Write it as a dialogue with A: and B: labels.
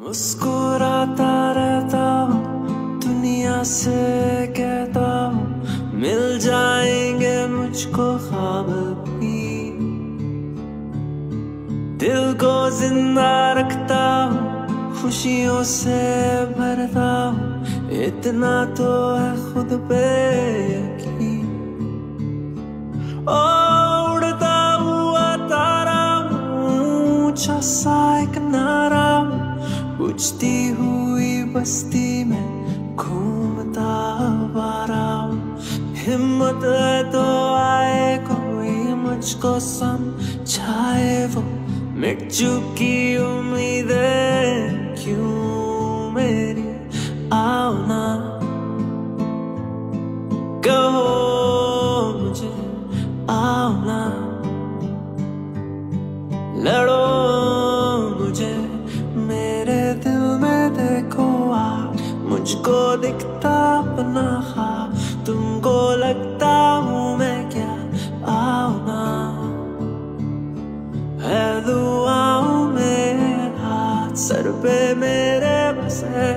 A: मुस्कुराता रहता हूँ दुनिया से कहता हूँ मिल जाएंगे मुझको ख्वाब भी। दिल को जिंदा रखता हूँ खुशियों से भरता हूँ इतना तो है खुद पे यकीन। ओ उड़ता हुआ तारा हूँ ऊंचा सा एक नारा हूँ बुझती हुई बस्ती में घूमता आवारा हूँ। हिम्मत है तो आए कोई मुझको समझाए वो मिट चुकी उम्मीदें क्यों मेरी। आओ ना कहो मुझे आओ ना लड़ो मुझे मेरे दिल में देखो आप मुझको दिखता अपना ख्वाब तुमको लगता हूँ मैं क्या। आओ ना है दुआओं में हाथ सर पे मेरे बस है